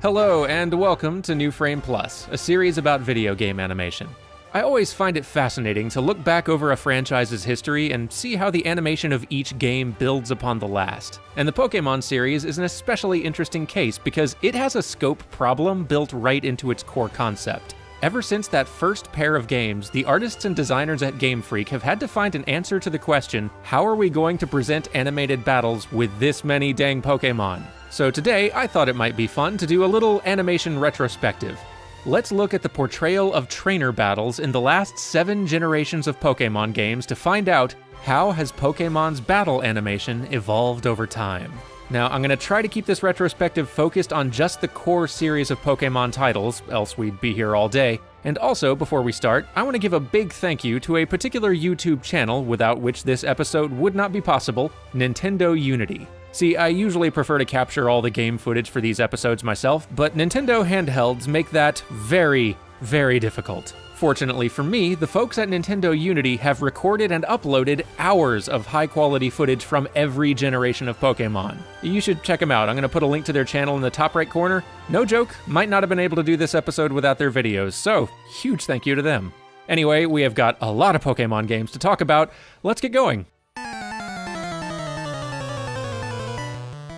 Hello and welcome to New Frame Plus, a series about video game animation. I always find it fascinating to look back over a franchise's history and see how the animation of each game builds upon the last. And the Pokémon series is an especially interesting case because it has a scope problem built right into its core concept. Ever since that first pair of games, the artists and designers at Game Freak have had to find an answer to the question, how are we going to present animated battles with this many dang Pokémon? So today, I thought it might be fun to do a little animation retrospective. Let's look at the portrayal of trainer battles in the last 7 generations of Pokémon games to find out how has Pokémon's battle animation evolved over time. Now, I'm going to try to keep this retrospective focused on just the core series of Pokémon titles, else we'd be here all day. And also, before we start, I want to give a big thank you to a particular YouTube channel without which this episode would not be possible, Nintendo Unity. See, I usually prefer to capture all the game footage for these episodes myself, but Nintendo handhelds make that very, very difficult. Fortunately for me, the folks at Nintendo Unity have recorded and uploaded hours of high-quality footage from every generation of Pokémon. You should check them out. I'm going to put a link to their channel in the top right corner. No joke, might not have been able to do this episode without their videos, so huge thank you to them. Anyway, we have got a lot of Pokémon games to talk about. Let's get going.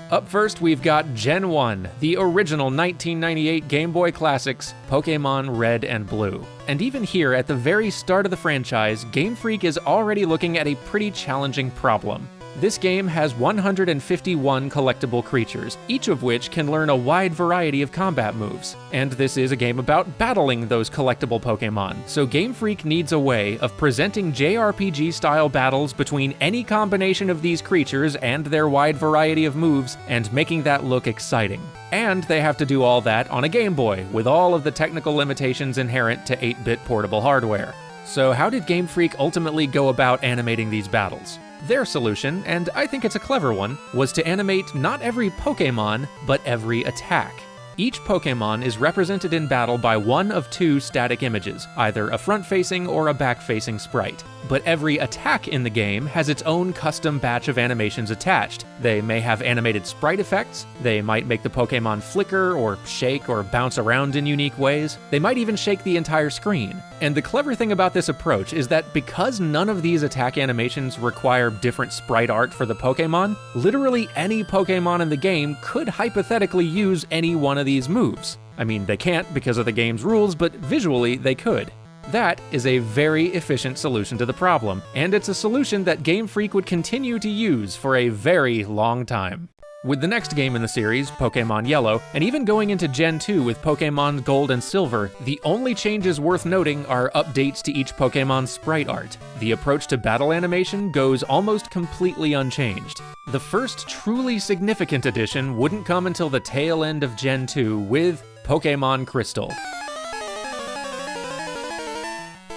Up first, we've got Gen 1, the original 1998 Game Boy classics, Pokémon Red and Blue. And even here, at the very start of the franchise, Game Freak is already looking at a pretty challenging problem. This game has 151 collectible creatures, each of which can learn a wide variety of combat moves. And this is a game about battling those collectible Pokémon, so Game Freak needs a way of presenting JRPG-style battles between any combination of these creatures and their wide variety of moves, and making that look exciting. And they have to do all that on a Game Boy, with all of the technical limitations inherent to 8-bit portable hardware. So how did Game Freak ultimately go about animating these battles? Their solution, and I think it's a clever one, was to animate not every Pokémon, but every attack. Each Pokémon is represented in battle by one of 2 static images, either a front-facing or a back-facing sprite. But every attack in the game has its own custom batch of animations attached. They may have animated sprite effects, they might make the Pokémon flicker or shake or bounce around in unique ways, they might even shake the entire screen. And the clever thing about this approach is that because none of these attack animations require different sprite art for the Pokémon, literally any Pokémon in the game could hypothetically use any one of these moves. I mean, they can't because of the game's rules, but visually they could. That is a very efficient solution to the problem, and it's a solution that Game Freak would continue to use for a very long time. With the next game in the series, Pokémon Yellow, and even going into Gen 2 with Pokémon Gold and Silver, the only changes worth noting are updates to each Pokémon's sprite art. The approach to battle animation goes almost completely unchanged. The first truly significant addition wouldn't come until the tail end of Gen 2 with Pokémon Crystal.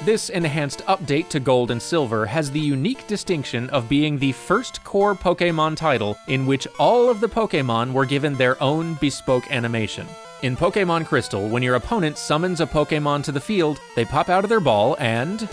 This enhanced update to Gold and Silver has the unique distinction of being the first core Pokémon title in which all of the Pokémon were given their own bespoke animation. In Pokémon Crystal, when your opponent summons a Pokémon to the field, they pop out of their ball and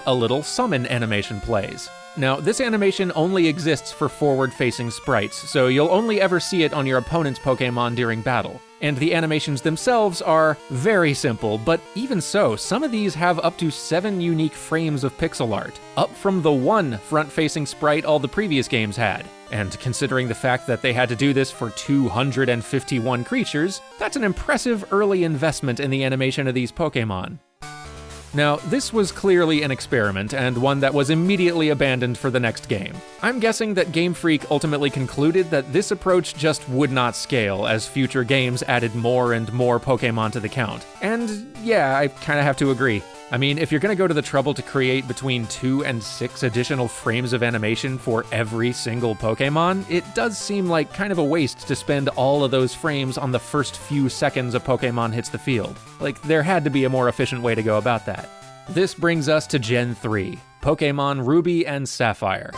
a little summon animation plays. Now, this animation only exists for forward-facing sprites, so you'll only ever see it on your opponent's Pokémon during battle. And the animations themselves are very simple, but even so, some of these have up to 7 unique frames of pixel art, up from the 1 front-facing sprite all the previous games had. And considering the fact that they had to do this for 251 creatures, that's an impressive early investment in the animation of these Pokémon. Now, this was clearly an experiment, and one that was immediately abandoned for the next game. I'm guessing that Game Freak ultimately concluded that this approach just would not scale as future games added more and more Pokémon to the count. And yeah, I kinda have to agree. I mean, if you're gonna go to the trouble to create between 2 and 6 additional frames of animation for every single Pokémon, it does seem like kind of a waste to spend all of those frames on the first few seconds a Pokémon hits the field. Like, there had to be a more efficient way to go about that. This brings us to Gen 3, Pokémon Ruby and Sapphire.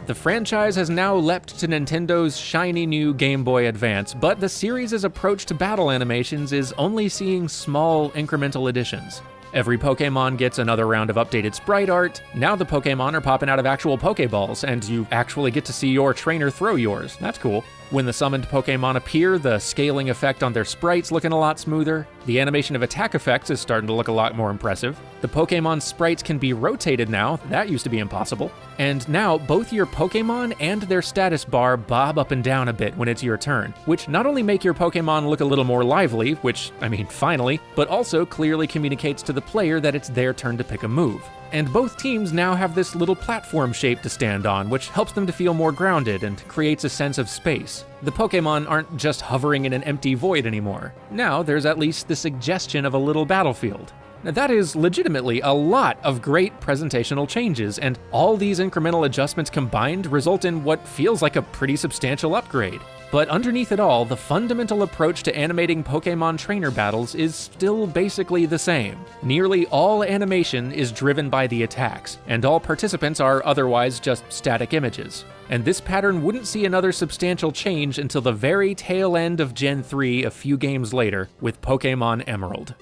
The franchise has now leapt to Nintendo's shiny new Game Boy Advance, but the series' approach to battle animations is only seeing small, incremental additions. Every Pokémon gets another round of updated sprite art. Now the Pokémon are popping out of actual Pokéballs, and you actually get to see your trainer throw yours. That's cool. When the summoned Pokemon appear, the scaling effect on their sprites looking a lot smoother. The animation of attack effects is starting to look a lot more impressive. The Pokemon sprites can be rotated now, that used to be impossible. And now, both your Pokemon and their status bar bob up and down a bit when it's your turn, which not only make your Pokemon look a little more lively, which, I mean, finally, but also clearly communicates to the player that it's their turn to pick a move. And both teams now have this little platform shape to stand on, which helps them to feel more grounded and creates a sense of space. The Pokemon aren't just hovering in an empty void anymore. Now there's at least the suggestion of a little battlefield. Now that is legitimately a lot of great presentational changes, and all these incremental adjustments combined result in what feels like a pretty substantial upgrade. But underneath it all, the fundamental approach to animating Pokemon trainer battles is still basically the same. Nearly all animation is driven by the attacks, and all participants are otherwise just static images. And this pattern wouldn't see another substantial change until the very tail end of Gen 3 a few games later, with Pokemon Emerald.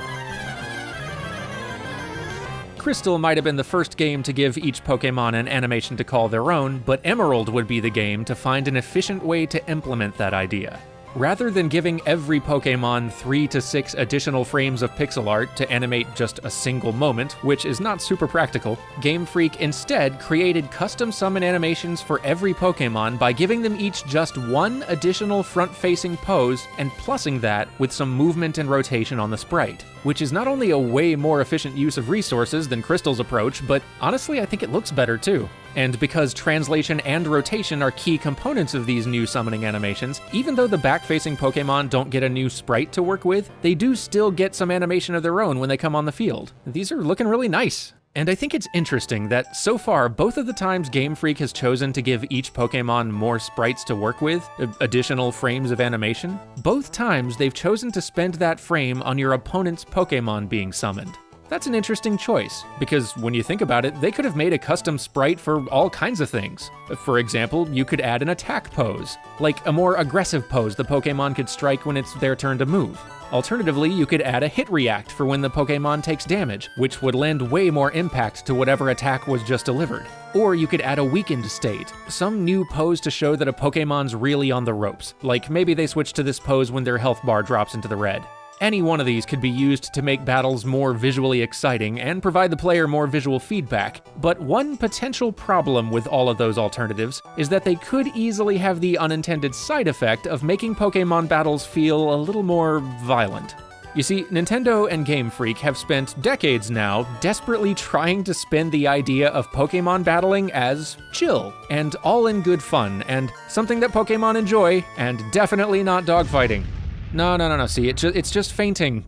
Crystal might have been the first game to give each Pokemon an animation to call their own, but Emerald would be the game to find an efficient way to implement that idea. Rather than giving every Pokemon 3 to 6 additional frames of pixel art to animate just a single moment, which is not super practical, Game Freak instead created custom summon animations for every Pokemon by giving them each just one additional front-facing pose and plussing that with some movement and rotation on the sprite, which is not only a way more efficient use of resources than Crystal's approach, but honestly I think it looks better too. And because translation and rotation are key components of these new summoning animations, even though the back-facing Pokemon don't get a new sprite to work with, they do still get some animation of their own when they come on the field. These are looking really nice. And I think it's interesting that so far, both of the times Game Freak has chosen to give each Pokemon more sprites to work with, additional frames of animation, both times they've chosen to spend that frame on your opponent's Pokemon being summoned. That's an interesting choice, because when you think about it, they could have made a custom sprite for all kinds of things. For example, you could add an attack pose, like a more aggressive pose the Pokemon could strike when it's their turn to move. Alternatively, you could add a hit react for when the Pokemon takes damage, which would lend way more impact to whatever attack was just delivered. Or you could add a weakened state, some new pose to show that a Pokemon's really on the ropes, like maybe they switch to this pose when their health bar drops into the red. Any one of these could be used to make battles more visually exciting and provide the player more visual feedback, but one potential problem with all of those alternatives is that they could easily have the unintended side effect of making Pokemon battles feel a little more violent. You see, Nintendo and Game Freak have spent decades now desperately trying to spin the idea of Pokemon battling as chill and all in good fun and something that Pokemon enjoy, and definitely not dogfighting. No, see, it's just fainting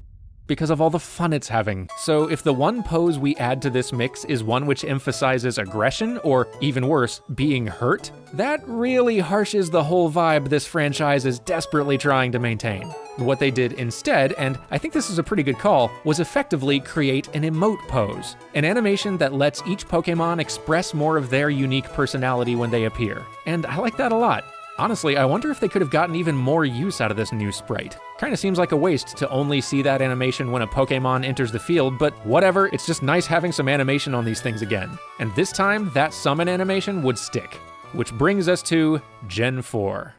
because of all the fun it's having. So if the one pose we add to this mix is one which emphasizes aggression, or even worse, being hurt, that really harshes the whole vibe this franchise is desperately trying to maintain. What they did instead, and I think this is a pretty good call, was effectively create an emote pose, an animation that lets each Pokemon express more of their unique personality when they appear. And I like that a lot. Honestly, I wonder if they could have gotten even more use out of this new sprite. Kinda seems like a waste to only see that animation when a Pokemon enters the field, but whatever, it's just nice having some animation on these things again. And this time, that summon animation would stick. Which brings us to Gen 4.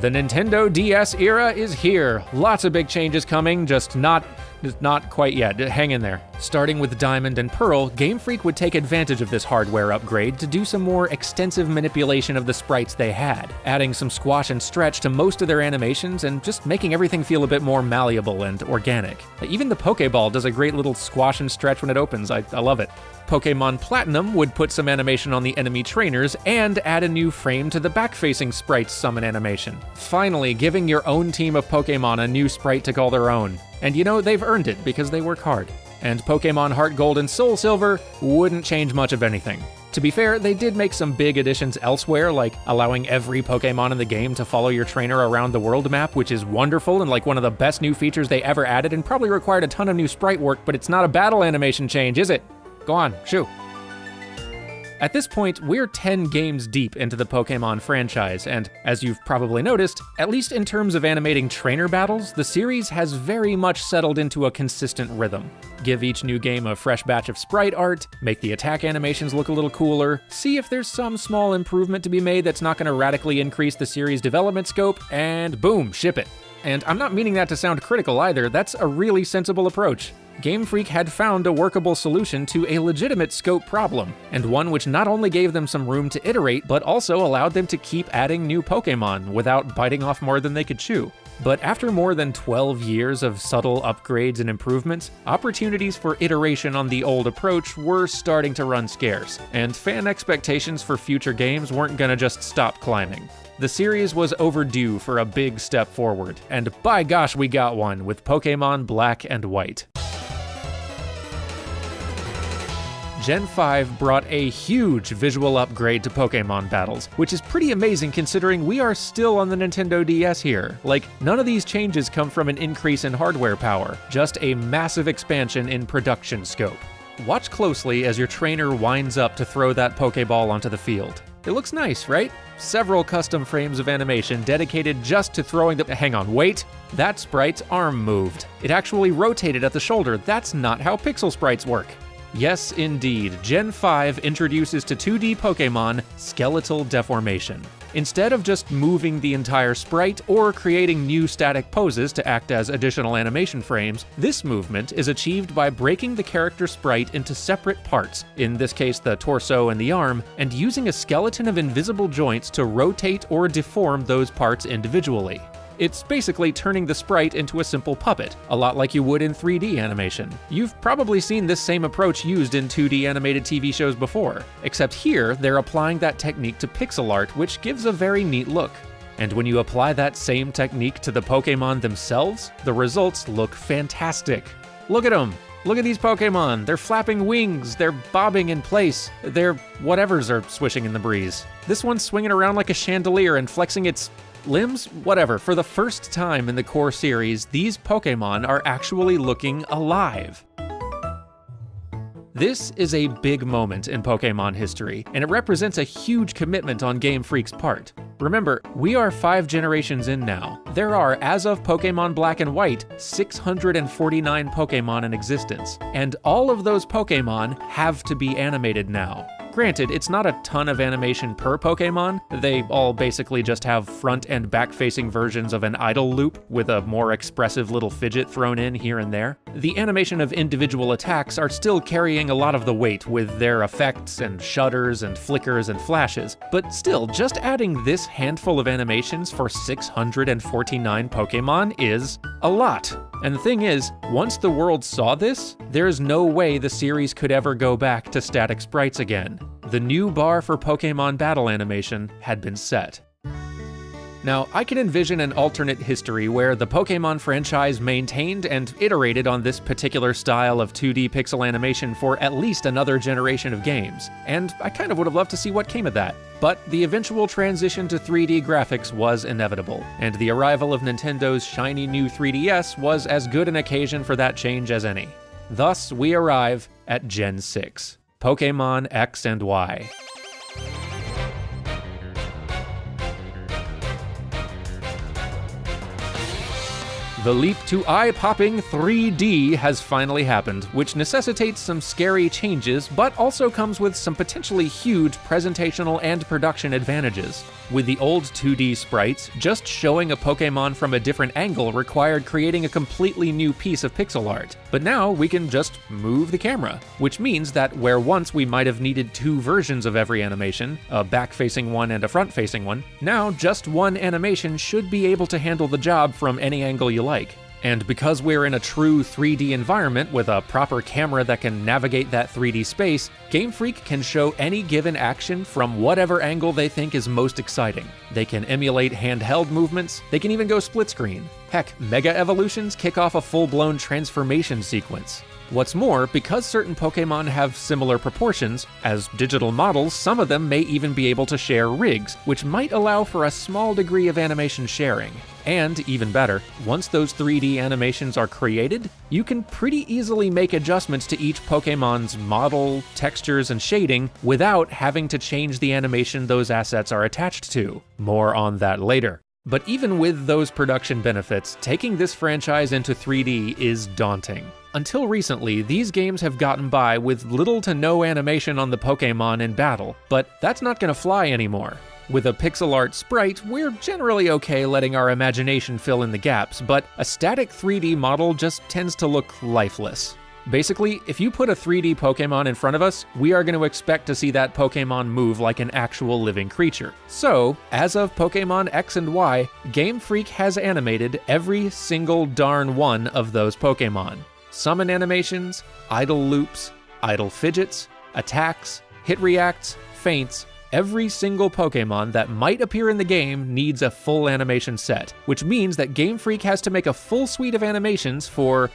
The Nintendo DS era is here. Lots of big changes coming, just not quite yet. Hang in there. Starting with Diamond and Pearl, Game Freak would take advantage of this hardware upgrade to do some more extensive manipulation of the sprites they had, adding some squash and stretch to most of their animations and just making everything feel a bit more malleable and organic. Even the Pokeball does a great little squash and stretch when it opens. I love it. Pokemon Platinum would put some animation on the enemy trainers and add a new frame to the back-facing sprite's summon animation, finally giving your own team of Pokemon a new sprite to call their own. And you know, they've earned it because they work hard. And Pokemon Heart Gold and Soul Silver wouldn't change much of anything. To be fair, they did make some big additions elsewhere, like allowing every Pokemon in the game to follow your trainer around the world map, which is wonderful and like one of the best new features they ever added and probably required a ton of new sprite work, but it's not a battle animation change, is it? Go on, shoo. At this point, we're 10 games deep into the Pokémon franchise, and as you've probably noticed, at least in terms of animating trainer battles, the series has very much settled into a consistent rhythm. Give each new game a fresh batch of sprite art, make the attack animations look a little cooler, see if there's some small improvement to be made that's not going to radically increase the series' development scope, and boom, ship it. And I'm not meaning that to sound critical either, that's a really sensible approach. Game Freak had found a workable solution to a legitimate scope problem, and one which not only gave them some room to iterate, but also allowed them to keep adding new Pokémon without biting off more than they could chew. But after more than 12 years of subtle upgrades and improvements, opportunities for iteration on the old approach were starting to run scarce, and fan expectations for future games weren't gonna just stop climbing. The series was overdue for a big step forward, and by gosh we got one with Pokémon Black and White. Gen 5 brought a huge visual upgrade to Pokémon battles, which is pretty amazing considering we are still on the Nintendo DS here. Like, none of these changes come from an increase in hardware power, just a massive expansion in production scope. Watch closely as your trainer winds up to throw that Pokéball onto the field. It looks nice, right? Several custom frames of animation dedicated just to throwing the— hang on, wait! That sprite's arm moved. It actually rotated at the shoulder. That's not how pixel sprites work. Yes, indeed, Gen 5 introduces to 2D Pokémon skeletal deformation. Instead of just moving the entire sprite or creating new static poses to act as additional animation frames, this movement is achieved by breaking the character sprite into separate parts, in this case the torso and the arm, and using a skeleton of invisible joints to rotate or deform those parts individually. It's basically turning the sprite into a simple puppet, a lot like you would in 3D animation. You've probably seen this same approach used in 2D animated TV shows before, except here they're applying that technique to pixel art, which gives a very neat look. And when you apply that same technique to the Pokémon themselves, the results look fantastic. Look at them! Look at these Pokémon! They're flapping wings, they're bobbing in place, their whatevers are swishing in the breeze. This one's swinging around like a chandelier and flexing its limbs? Whatever. For the first time in the core series, these Pokémon are actually looking alive. This is a big moment in Pokémon history, and it represents a huge commitment on Game Freak's part. Remember, we are 5 generations in now. There are, as of Pokémon Black and White, 649 Pokémon in existence, and all of those Pokémon have to be animated now. Granted, it's not a ton of animation per Pokémon. They all basically just have front and back-facing versions of an idle loop with a more expressive little fidget thrown in here and there. The animation of individual attacks are still carrying a lot of the weight with their effects and shudders and flickers and flashes, but still, just adding this handful of animations for 649 Pokémon is a lot. And the thing is, once the world saw this, there's no way the series could ever go back to static sprites again. The new bar for Pokémon battle animation had been set. Now, I can envision an alternate history where the Pokémon franchise maintained and iterated on this particular style of 2D pixel animation for at least another generation of games, and I kind of would have loved to see what came of that. But the eventual transition to 3D graphics was inevitable, and the arrival of Nintendo's shiny new 3DS was as good an occasion for that change as any. Thus, we arrive at Gen 6, Pokémon X and Y. The leap to eye-popping 3D has finally happened, which necessitates some scary changes, but also comes with some potentially huge presentational and production advantages. With the old 2D sprites, just showing a Pokémon from a different angle required creating a completely new piece of pixel art. But now we can just move the camera, which means that where once we might have needed 2 versions of every animation, a back-facing one and a front-facing one, now just one animation should be able to handle the job from any angle you like. And because we're in a true 3D environment with a proper camera that can navigate that 3D space, Game Freak can show any given action from whatever angle they think is most exciting. They can emulate handheld movements, they can even go split screen. Heck, Mega Evolutions kick off a full-blown transformation sequence. What's more, because certain Pokémon have similar proportions, as digital models, some of them may even be able to share rigs, which might allow for a small degree of animation sharing. And even better, once those 3D animations are created, you can pretty easily make adjustments to each Pokémon's model, textures, and shading without having to change the animation those assets are attached to. More on that later. But even with those production benefits, taking this franchise into 3D is daunting. Until recently, these games have gotten by with little to no animation on the Pokémon in battle, but that's not gonna fly anymore. With a pixel art sprite, we're generally okay letting our imagination fill in the gaps, but a static 3D model just tends to look lifeless. Basically, if you put a 3D Pokémon in front of us, we are going to expect to see that Pokémon move like an actual living creature. So, as of Pokémon X and Y, Game Freak has animated every single darn one of those Pokémon. Summon animations, idle loops, idle fidgets, attacks, hit reacts, feints. Every single Pokémon that might appear in the game needs a full animation set, which means that Game Freak has to make a full suite of animations for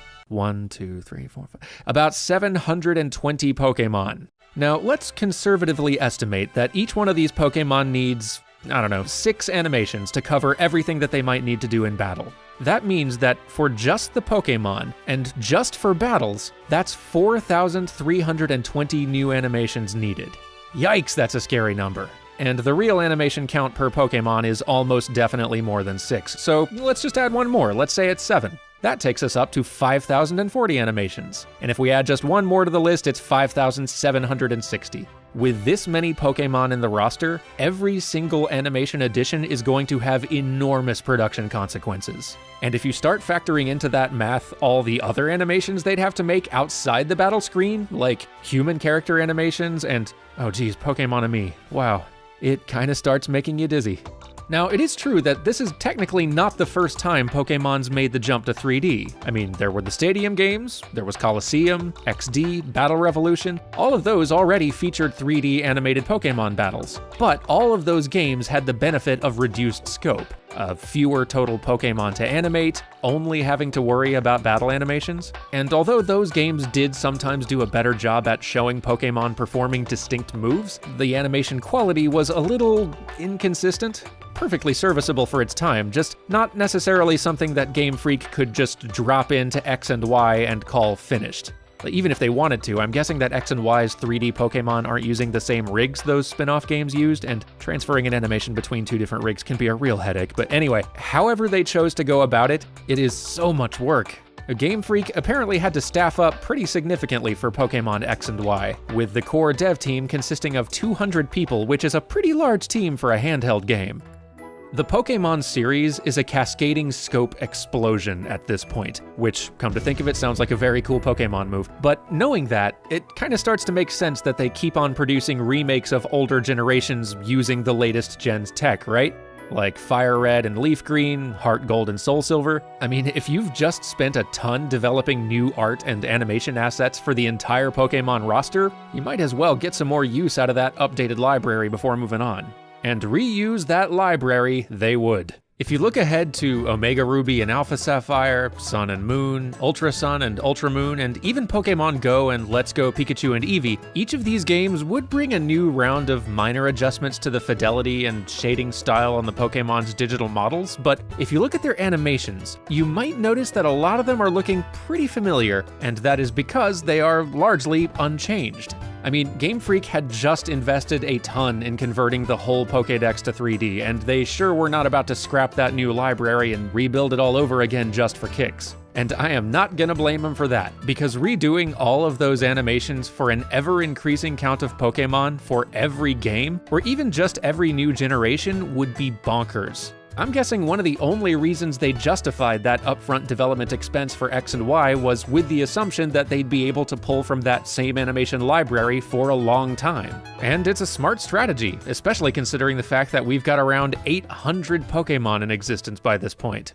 about 720 Pokémon. Now, let's conservatively estimate that each one of these Pokémon needs, 6 animations to cover everything that they might need to do in battle. That means that for just the Pokémon, and just for battles, that's 4,320 new animations needed. Yikes, that's a scary number. And the real animation count per Pokémon is almost definitely more than 6, so let's just add one more, let's say it's 7. That takes us up to 5,040 animations. And if we add just one more to the list, it's 5,760. With this many Pokémon in the roster, every single animation addition is going to have enormous production consequences. And if you start factoring into that math all the other animations they'd have to make outside the battle screen, like human character animations and, oh geez, Pokémon-Amie, wow, it kinda starts making you dizzy. Now, it is true that this is technically not the first time Pokémon's made the jump to 3D. I mean, there were the Stadium games, there was Colosseum, XD, Battle Revolution. All of those already featured 3D animated Pokémon battles. But all of those games had the benefit of reduced scope. Fewer total Pokémon to animate, only having to worry about battle animations. And although those games did sometimes do a better job at showing Pokémon performing distinct moves, the animation quality was a little inconsistent. Perfectly serviceable for its time, just not necessarily something that Game Freak could just drop into X and Y and call finished. Even if they wanted to, I'm guessing that X and Y's 3D Pokémon aren't using the same rigs those spin-off games used, and transferring an animation between two different rigs can be a real headache. But anyway, however they chose to go about it, it is so much work. Game Freak apparently had to staff up pretty significantly for Pokémon X and Y, with the core dev team consisting of 200 people, which is a pretty large team for a handheld game. The Pokémon series is a cascading scope explosion at this point, which, come to think of it, sounds like a very cool Pokémon move. But knowing that, it kind of starts to make sense that they keep on producing remakes of older generations using the latest gen's tech, right? Like Fire Red and Leaf Green, Heart Gold and Soul Silver. I mean, if you've just spent a ton developing new art and animation assets for the entire Pokémon roster, you might as well get some more use out of that updated library before moving on. And reuse that library they would. If you look ahead to Omega Ruby and Alpha Sapphire, Sun and Moon, Ultra Sun and Ultra Moon, and even Pokemon Go and Let's Go Pikachu and Eevee, each of these games would bring a new round of minor adjustments to the fidelity and shading style on the Pokemon's digital models, but if you look at their animations, you might notice that a lot of them are looking pretty familiar, and that is because they are largely unchanged. I mean, Game Freak had just invested a ton in converting the whole Pokédex to 3D, and they sure were not about to scrap that new library and rebuild it all over again just for kicks. And I am not gonna blame them for that, because redoing all of those animations for an ever-increasing count of Pokémon for every game, or even just every new generation, would be bonkers. I'm guessing one of the only reasons they justified that upfront development expense for X and Y was with the assumption that they'd be able to pull from that same animation library for a long time. And it's a smart strategy, especially considering the fact that we've got around 800 Pokémon in existence by this point.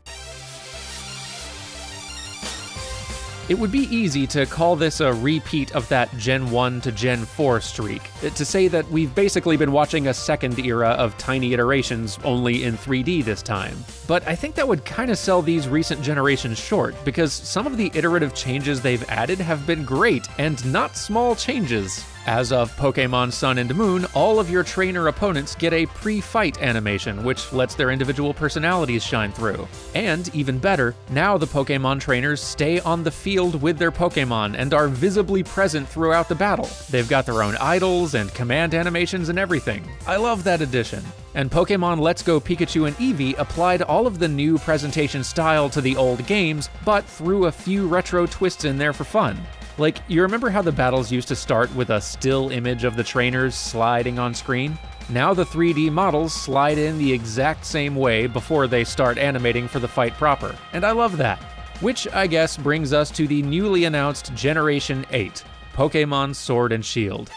It would be easy to call this a repeat of that Gen 1 to Gen 4 streak, to say that we've basically been watching a second era of tiny iterations, only in 3D this time. But I think that would kind of sell these recent generations short, because some of the iterative changes they've added have been great, and not small changes. As of Pokémon Sun and Moon, all of your trainer opponents get a pre-fight animation, which lets their individual personalities shine through. And, even better, now the Pokémon trainers stay on the field with their Pokémon and are visibly present throughout the battle. They've got their own idols and command animations and everything. I love that addition. And Pokémon Let's Go Pikachu and Eevee applied all of the new presentation style to the old games, but threw a few retro twists in there for fun. Like, you remember how the battles used to start with a still image of the trainers sliding on screen? Now the 3D models slide in the exact same way before they start animating for the fight proper, and I love that. Which, I guess, brings us to the newly announced Generation 8, Pokémon Sword and Shield.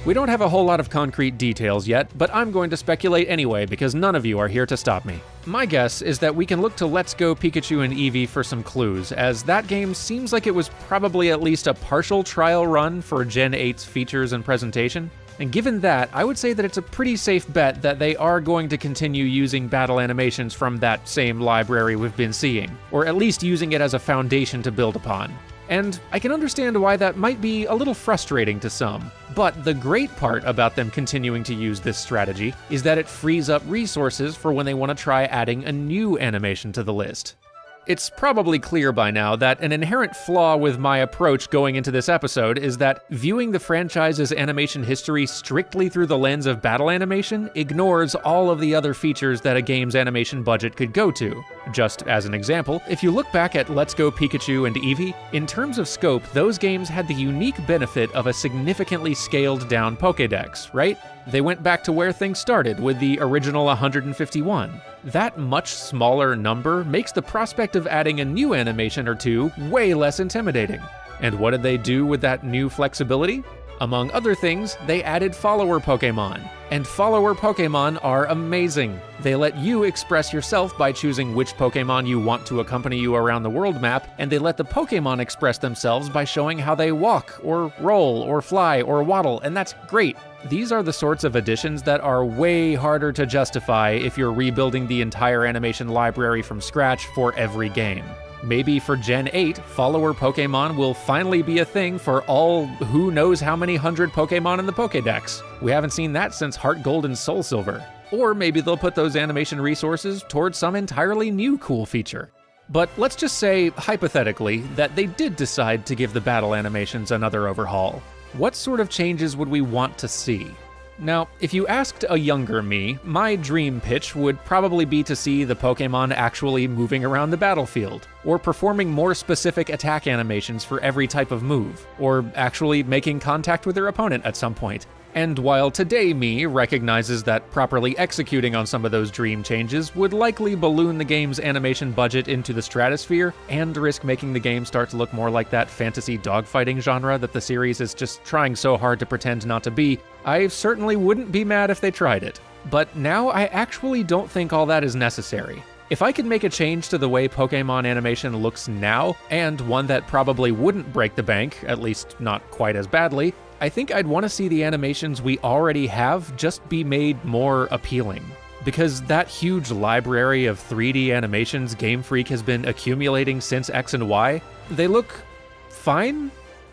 We don't have a whole lot of concrete details yet, but I'm going to speculate anyway because none of you are here to stop me. My guess is that we can look to Let's Go Pikachu and Eevee for some clues, as that game seems like it was probably at least a partial trial run for Gen 8's features and presentation. And given that, I would say that it's a pretty safe bet that they are going to continue using battle animations from that same library we've been seeing, or at least using it as a foundation to build upon. And I can understand why that might be a little frustrating to some. But the great part about them continuing to use this strategy is that it frees up resources for when they want to try adding a new animation to the list. It's probably clear by now that an inherent flaw with my approach going into this episode is that viewing the franchise's animation history strictly through the lens of battle animation ignores all of the other features that a game's animation budget could go to. Just as an example, if you look back at Let's Go Pikachu and Eevee, in terms of scope, those games had the unique benefit of a significantly scaled down Pokédex, right? They went back to where things started with the original 151. That much smaller number makes the prospect of adding a new animation or two way less intimidating. And what did they do with that new flexibility? Among other things, they added follower Pokémon. And follower Pokémon are amazing. They let you express yourself by choosing which Pokémon you want to accompany you around the world map, and they let the Pokémon express themselves by showing how they walk, or roll, or fly, or waddle, and that's great. These are the sorts of additions that are way harder to justify if you're rebuilding the entire animation library from scratch for every game. Maybe for Gen 8, follower Pokémon will finally be a thing for all who knows how many hundred Pokémon in the Pokédex. We haven't seen that since Heart Gold and Soul Silver. Or maybe they'll put those animation resources towards some entirely new cool feature. But let's just say, hypothetically, that they did decide to give the battle animations another overhaul. What sort of changes would we want to see? Now, if you asked a younger me, my dream pitch would probably be to see the Pokémon actually moving around the battlefield, or performing more specific attack animations for every type of move, or actually making contact with their opponent at some point. And while today me recognizes that properly executing on some of those dream changes would likely balloon the game's animation budget into the stratosphere, and risk making the game start to look more like that fantasy dogfighting genre that the series is just trying so hard to pretend not to be, I certainly wouldn't be mad if they tried it. But now I actually don't think all that is necessary. If I could make a change to the way Pokémon animation looks now, and one that probably wouldn't break the bank, at least not quite as badly, I think I'd want to see the animations we already have just be made more appealing. Because that huge library of 3D animations Game Freak has been accumulating since X and Y, they look fine?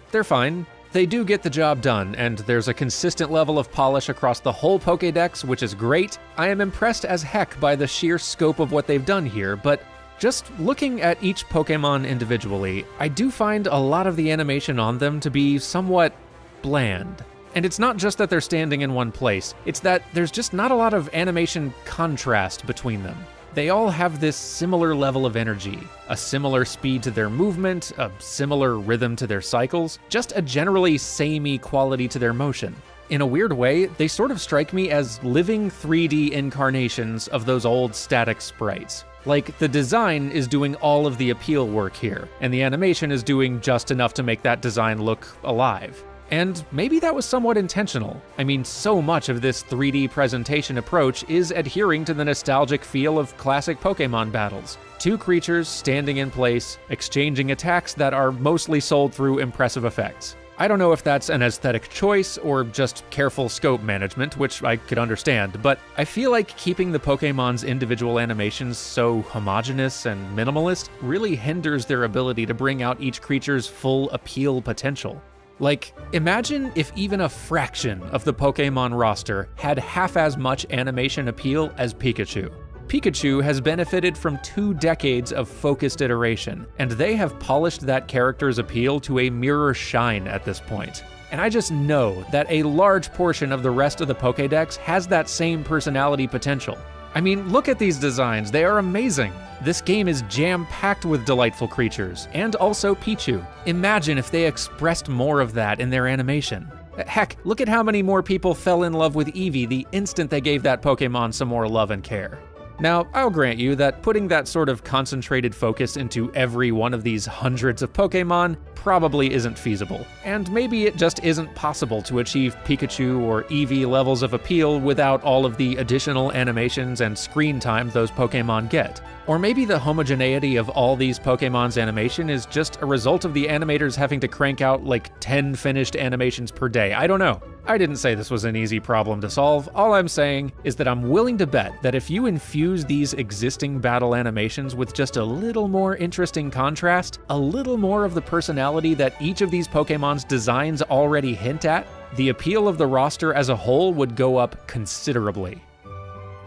They're fine. They do get the job done, and there's a consistent level of polish across the whole Pokédex, which is great. I am impressed as heck by the sheer scope of what they've done here, but just looking at each Pokémon individually, I do find a lot of the animation on them to be somewhat bland. And it's not just that they're standing in one place, it's that there's just not a lot of animation contrast between them. They all have this similar level of energy, a similar speed to their movement, a similar rhythm to their cycles, just a generally samey quality to their motion. In a weird way, they sort of strike me as living 3D incarnations of those old static sprites. Like, the design is doing all of the appeal work here, and the animation is doing just enough to make that design look alive. And maybe that was somewhat intentional. I mean, so much of this 3D presentation approach is adhering to the nostalgic feel of classic Pokémon battles. Two creatures standing in place, exchanging attacks that are mostly sold through impressive effects. I don't know if that's an aesthetic choice or just careful scope management, which I could understand, but I feel like keeping the Pokemon's individual animations so homogeneous and minimalist really hinders their ability to bring out each creature's full appeal potential. Like, imagine if even a fraction of the Pokemon roster had half as much animation appeal as Pikachu. Pikachu has benefited from 2 decades of focused iteration, and they have polished that character's appeal to a mirror shine at this point. And I just know that a large portion of the rest of the Pokédex has that same personality potential. I mean, look at these designs, they are amazing. This game is jam-packed with delightful creatures, and also Pichu. Imagine if they expressed more of that in their animation. Heck, look at how many more people fell in love with Eevee the instant they gave that Pokemon some more love and care. Now, I'll grant you that putting that sort of concentrated focus into every one of these hundreds of Pokemon probably isn't feasible, and maybe it just isn't possible to achieve Pikachu or Eevee levels of appeal without all of the additional animations and screen time those Pokemon get. Or maybe the homogeneity of all these Pokemon's animation is just a result of the animators having to crank out like 10 finished animations per day. I don't know. I didn't say this was an easy problem to solve. All I'm saying is that I'm willing to bet that if you infuse these existing battle animations with just a little more interesting contrast, a little more of the personality that each of these Pokemon's designs already hint at, the appeal of the roster as a whole would go up considerably.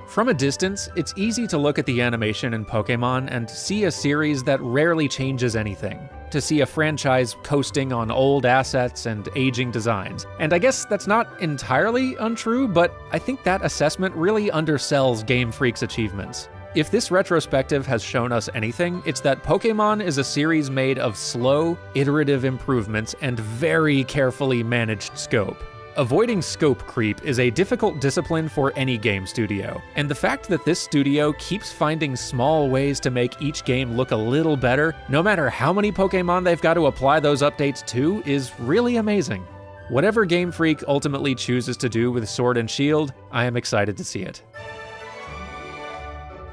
From a distance, it's easy to look at the animation in Pokemon and see a series that rarely changes anything, to see a franchise coasting on old assets and aging designs. And I guess that's not entirely untrue, but I think that assessment really undersells Game Freak's achievements. If this retrospective has shown us anything, it's that Pokemon is a series made of slow, iterative improvements and very carefully managed scope. Avoiding scope creep is a difficult discipline for any game studio, and the fact that this studio keeps finding small ways to make each game look a little better, no matter how many Pokemon they've got to apply those updates to, is really amazing. Whatever Game Freak ultimately chooses to do with Sword and Shield, I am excited to see it.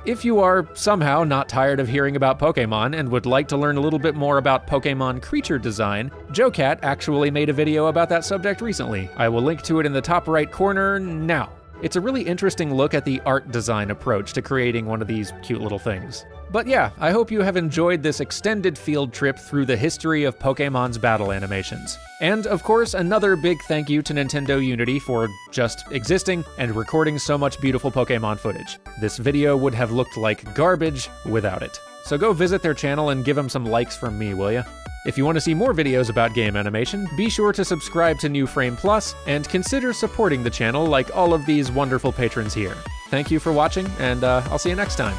If you are somehow not tired of hearing about Pokemon and would like to learn a little bit more about Pokemon creature design, JoeCat actually made a video about that subject recently. I will link to it in the top right corner now. It's a really interesting look at the art design approach to creating one of these cute little things. But yeah, I hope you have enjoyed this extended field trip through the history of Pokemon's battle animations. And of course, another big thank you to Nintendo Unity for just existing and recording so much beautiful Pokemon footage. This video would have looked like garbage without it. So go visit their channel and give them some likes from me, will ya? If you want to see more videos about game animation, be sure to subscribe to New Frame Plus and consider supporting the channel like all of these wonderful patrons here. Thank you for watching, and I'll see you next time.